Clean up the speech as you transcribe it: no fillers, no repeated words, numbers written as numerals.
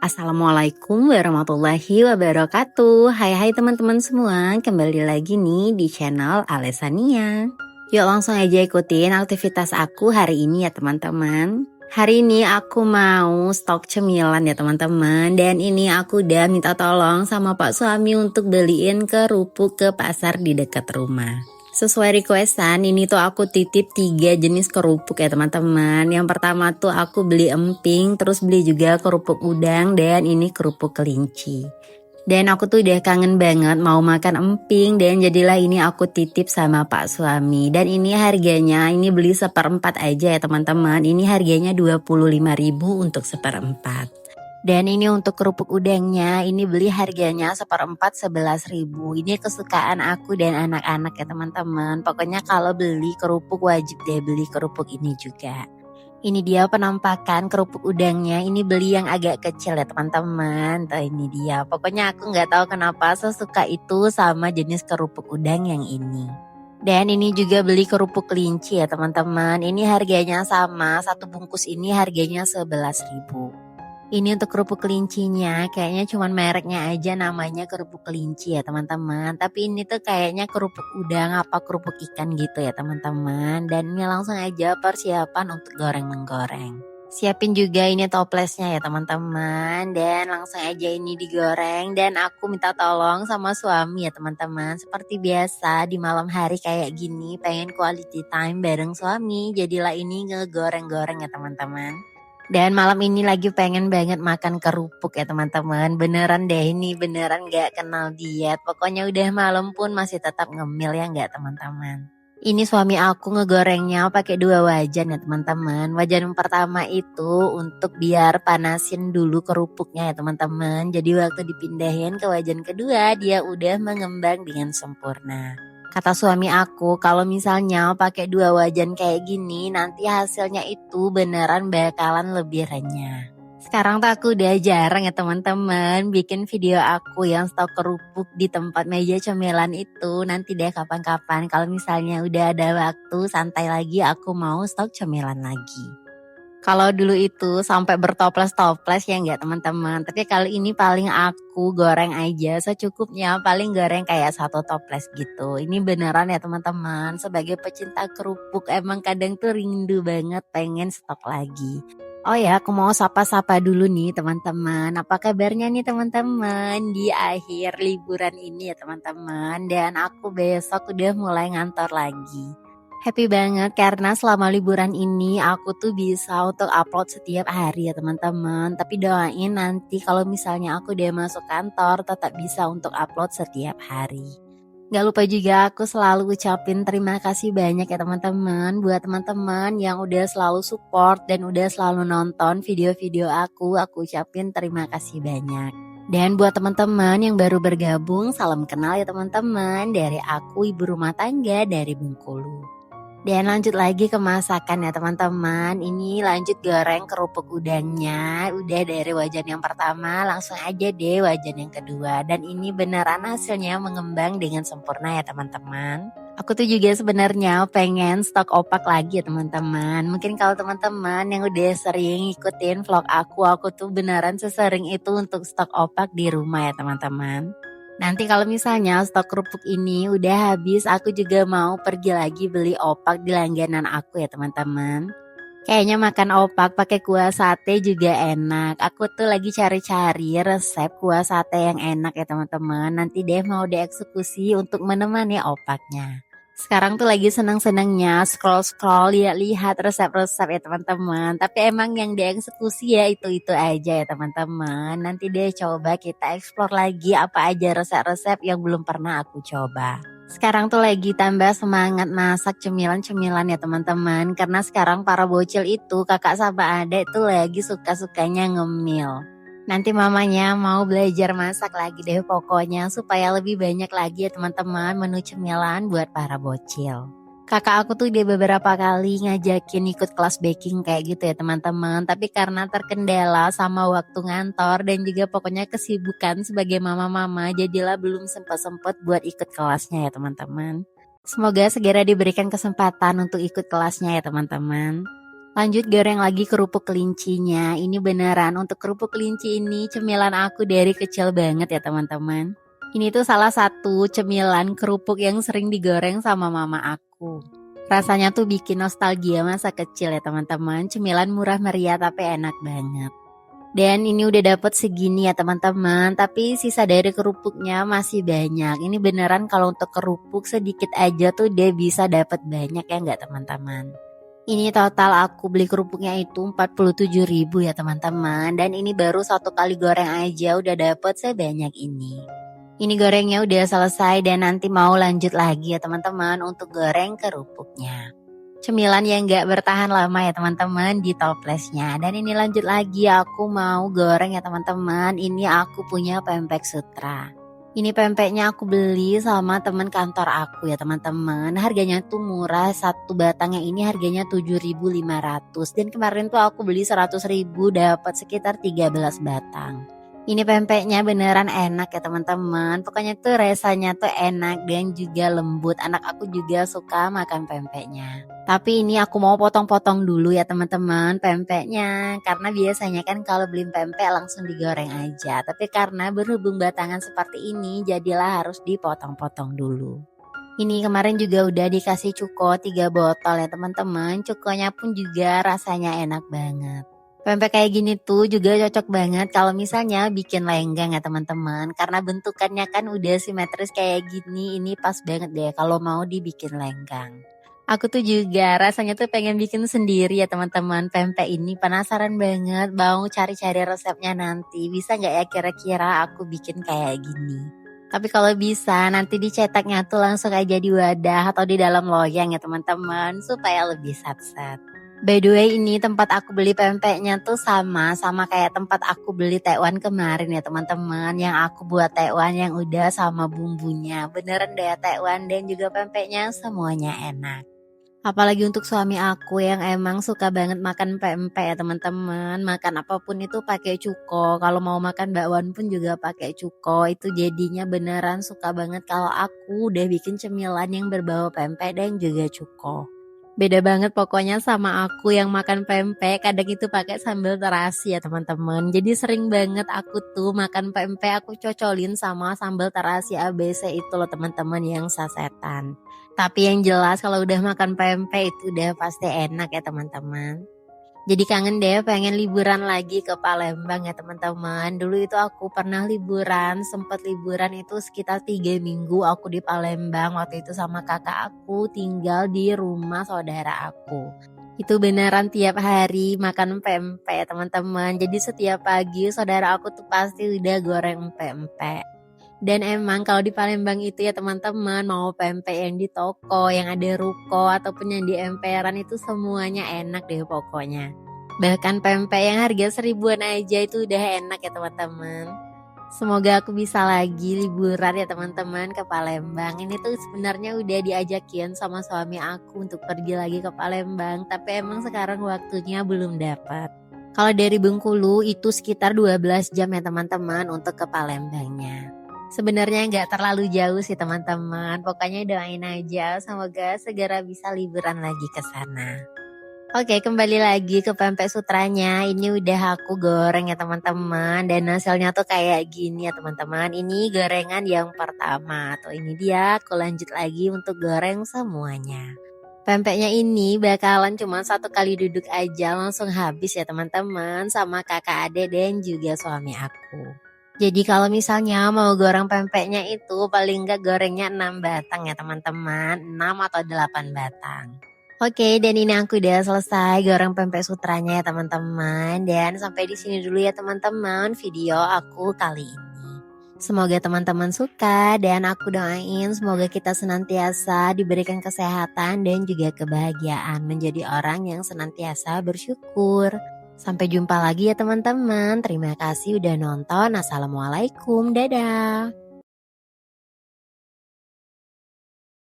Assalamualaikum warahmatullahi wabarakatuh. Hai teman-teman semua, kembali lagi nih di channel Alesania. Yuk langsung aja ikutin aktivitas aku hari ini ya teman-teman. Hari ini aku mau stok cemilan ya teman-teman. Dan ini aku udah minta tolong sama Pak suami untuk beliin kerupuk ke pasar di dekat rumah. Sesuai requestan, ini tuh aku titip 3 jenis kerupuk ya teman-teman. Yang pertama tuh aku beli emping, terus beli juga kerupuk udang, dan ini kerupuk kelinci. Dan aku tuh udah kangen banget mau makan emping, dan jadilah ini aku titip sama Pak suami. Dan ini harganya, ini beli seperempat aja ya teman-teman. Ini harganya 25.000 untuk seperempat. Dan ini untuk kerupuk udangnya, ini beli harganya seperempat 11.000. Ini kesukaan aku dan anak-anak ya teman-teman. Pokoknya kalau beli kerupuk wajib deh beli kerupuk ini juga. Ini dia penampakan kerupuk udangnya, ini beli yang agak kecil ya teman-teman. Tuh ini dia, pokoknya aku nggak tahu kenapa sesuka itu sama jenis kerupuk udang yang ini. Dan ini juga beli kerupuk kelinci ya teman-teman. Ini harganya sama, satu bungkus ini harganya 11.000. Ini untuk kerupuk kelincinya, kayaknya cuman mereknya aja namanya kerupuk kelinci ya teman-teman. Tapi ini tuh kayaknya kerupuk udang apa kerupuk ikan gitu ya teman-teman. Dan ini langsung aja persiapan untuk goreng-menggoreng. Siapin juga ini toplesnya ya teman-teman. Dan langsung aja ini digoreng. Dan aku minta tolong sama suami ya teman-teman. Seperti biasa di malam hari kayak gini pengen quality time bareng suami. Jadilah ini ngegoreng-goreng ya teman-teman. Dan malam ini lagi pengen banget makan kerupuk ya teman-teman. Beneran deh ini, beneran gak kenal diet. Pokoknya udah malam pun masih tetap ngemil ya gak teman-teman. Ini suami aku ngegorengnya pakai 2 wajan ya teman-teman. Wajan yang pertama itu untuk biar panasin dulu kerupuknya ya teman-teman. Jadi waktu dipindahin ke wajan kedua dia udah mengembang dengan sempurna. Kata suami aku kalau misalnya pakai 2 wajan kayak gini nanti hasilnya itu beneran bakalan lebih renyah. Sekarang tuh aku udah jarang ya teman-teman bikin video aku yang stok kerupuk di tempat meja cemilan itu. Nanti deh kapan-kapan kalau misalnya udah ada waktu santai lagi aku mau stok cemilan lagi. Kalau dulu itu sampai bertoples-toples ya enggak teman-teman. Tapi kali ini paling aku goreng aja secukupnya. Paling goreng kayak 1 toples gitu. Ini beneran ya teman-teman. Sebagai pecinta kerupuk emang kadang tuh rindu banget pengen stok lagi. Oh ya, aku mau sapa-sapa dulu nih teman-teman. Apa kabarnya nih teman-teman di akhir liburan ini ya teman-teman. Dan aku besok udah mulai ngantor lagi. Happy banget karena selama liburan ini aku tuh bisa untuk upload setiap hari ya teman-teman. Tapi doain nanti kalau misalnya aku udah masuk kantor tetap bisa untuk upload setiap hari. Gak lupa juga aku selalu ucapin terima kasih banyak ya teman-teman. Buat teman-teman yang udah selalu support dan udah selalu nonton video-video aku ucapin terima kasih banyak. Dan buat teman-teman yang baru bergabung, salam kenal ya teman-teman. Dari aku ibu rumah tangga dari Bengkulu. Dan lanjut lagi ke masakan ya teman-teman. Ini lanjut goreng kerupuk udangnya. Udah dari wajan yang pertama langsung aja deh wajan yang kedua. Dan ini beneran hasilnya mengembang dengan sempurna ya teman-teman. Aku tuh juga sebenarnya pengen stok opak lagi ya teman-teman. Mungkin kalau teman-teman yang udah sering ikutin vlog aku tuh beneran sesering itu untuk stok opak di rumah ya teman-teman. Nanti kalau misalnya stok kerupuk ini udah habis, aku juga mau pergi lagi beli opak di langganan aku ya teman-teman. Kayaknya makan opak pakai kuah sate juga enak. Aku tuh lagi cari-cari resep kuah sate yang enak ya teman-teman. Nanti deh mau dieksekusi untuk menemani opaknya. Sekarang tuh lagi senang-senangnya scroll-scroll lihat-lihat resep-resep ya teman-teman. Tapi emang yang dieksekusi ya itu-itu aja ya teman-teman. Nanti deh coba kita explore lagi apa aja resep-resep yang belum pernah aku coba. Sekarang tuh lagi tambah semangat masak cemilan-cemilan ya teman-teman. Karena sekarang para bocil itu kakak sama adek itu lagi suka-sukanya ngemil. Nanti mamanya mau belajar masak lagi deh pokoknya supaya lebih banyak lagi ya teman-teman menu cemilan buat para bocil. Kakak aku tuh dia beberapa kali ngajakin ikut kelas baking kayak gitu ya teman-teman. Tapi karena terkendala sama waktu ngantor dan juga pokoknya kesibukan sebagai mama-mama jadilah belum sempat-sempat buat ikut kelasnya ya teman-teman. Semoga segera diberikan kesempatan untuk ikut kelasnya ya teman-teman. Lanjut goreng lagi kerupuk kelincinya. Ini beneran untuk kerupuk kelinci ini cemilan aku dari kecil banget ya teman-teman. Ini tuh salah satu cemilan kerupuk yang sering digoreng sama mama aku. Rasanya tuh bikin nostalgia masa kecil ya teman-teman. Cemilan murah meriah tapi enak banget. Dan ini udah dapet segini ya teman-teman. Tapi sisa dari kerupuknya masih banyak. Ini beneran kalau untuk kerupuk sedikit aja tuh dia bisa dapet banyak ya nggak teman-teman. Ini total aku beli kerupuknya itu 47.000 ya teman-teman. Dan ini baru satu kali goreng aja udah dapet sebanyak ini. Ini gorengnya udah selesai dan nanti mau lanjut lagi ya teman-teman untuk goreng kerupuknya. Cemilan yang gak bertahan lama ya teman-teman di toplesnya. Dan ini lanjut lagi aku mau goreng ya teman-teman. Ini aku punya pempek sutra. Ini pempeknya aku beli sama teman kantor aku ya teman-teman. Harganya tuh murah, satu batangnya ini harganya 7.500. Dan kemarin tuh aku beli 100.000 dapat sekitar 13 batang. Ini pempeknya beneran enak ya teman-teman. Pokoknya tuh rasanya tuh enak dan juga lembut. Anak aku juga suka makan pempeknya. Tapi ini aku mau potong-potong dulu ya teman-teman pempeknya. Karena biasanya kan kalau beli pempek langsung digoreng aja. Tapi karena berhubung batangan seperti ini jadilah harus dipotong-potong dulu. Ini kemarin juga udah dikasih cuko 3 botol ya teman-teman. Cukonya pun juga rasanya enak banget. Pempek kayak gini tuh juga cocok banget kalau misalnya bikin lenggang ya teman-teman. Karena bentukannya kan udah simetris kayak gini, ini pas banget deh kalau mau dibikin lenggang. Aku tuh juga rasanya tuh pengen bikin sendiri ya teman-teman pempek ini. Penasaran banget mau cari-cari resepnya nanti. Bisa nggak ya kira-kira aku bikin kayak gini? Tapi kalau bisa nanti dicetaknya tuh langsung aja di wadah atau di dalam loyang ya teman-teman. Supaya lebih sat-sat. By the way ini tempat aku beli pempeknya tuh sama kayak tempat aku beli tekwan kemarin ya teman-teman. Yang aku buat tekwan yang udah sama bumbunya. Beneran deh tekwan dan juga pempeknya semuanya enak. Apalagi untuk suami aku yang emang suka banget makan pempek ya teman-teman. Makan apapun itu pakai cuko. Kalau mau makan bakwan pun juga pakai cuko. Itu jadinya beneran suka banget kalau aku udah bikin cemilan yang berbau pempek dan juga cuko. Beda banget pokoknya sama aku yang makan pempek, kadang itu pakai sambal terasi ya teman-teman. Jadi sering banget aku tuh makan pempek aku cocolin sama sambal terasi ABC itu loh teman-teman yang sasetan. Tapi yang jelas kalau udah makan pempek itu udah pasti enak ya teman-teman. Jadi kangen deh pengen liburan lagi ke Palembang ya teman-teman. Dulu itu aku pernah liburan, sempat liburan itu sekitar 3 minggu aku di Palembang. Waktu itu sama kakak aku tinggal di rumah saudara aku. Itu beneran tiap hari makan pempek ya teman-teman. Jadi setiap pagi saudara aku tuh pasti udah goreng pempek. Dan emang kalau di Palembang itu ya teman-teman mau pempek yang di toko, yang ada ruko ataupun yang di emperan itu semuanya enak deh pokoknya. Bahkan pempek yang harga 1.000-an aja itu udah enak ya teman-teman. Semoga aku bisa lagi liburan ya teman-teman ke Palembang. Ini tuh sebenarnya udah diajakin sama suami aku untuk pergi lagi ke Palembang. Tapi emang sekarang waktunya belum dapat. Kalau dari Bengkulu itu sekitar 12 jam ya teman-teman untuk ke Palembangnya. Sebenarnya nggak terlalu jauh sih teman-teman. Pokoknya doain aja semoga segera bisa liburan lagi ke sana. Oke, kembali lagi ke pempek sutranya. Ini udah aku goreng ya teman-teman. Dan hasilnya tuh kayak gini ya teman-teman. Ini gorengan yang pertama. Tuh ini dia aku lanjut lagi untuk goreng semuanya. Pempeknya ini bakalan cuma satu kali duduk aja langsung habis ya teman-teman. Sama kakak ade dan juga suami aku. Jadi kalau misalnya mau goreng pempeknya itu paling enggak gorengnya 6 batang ya teman-teman. 6 atau 8 batang. Oke, dan ini aku udah selesai goreng pempek sutranya ya teman-teman. Dan sampai di sini dulu ya teman-teman video aku kali ini. Semoga teman-teman suka dan aku doain semoga kita senantiasa diberikan kesehatan dan juga kebahagiaan menjadi orang yang senantiasa bersyukur. Sampai jumpa lagi ya teman-teman. Terima kasih udah nonton. Assalamualaikum. Dadah.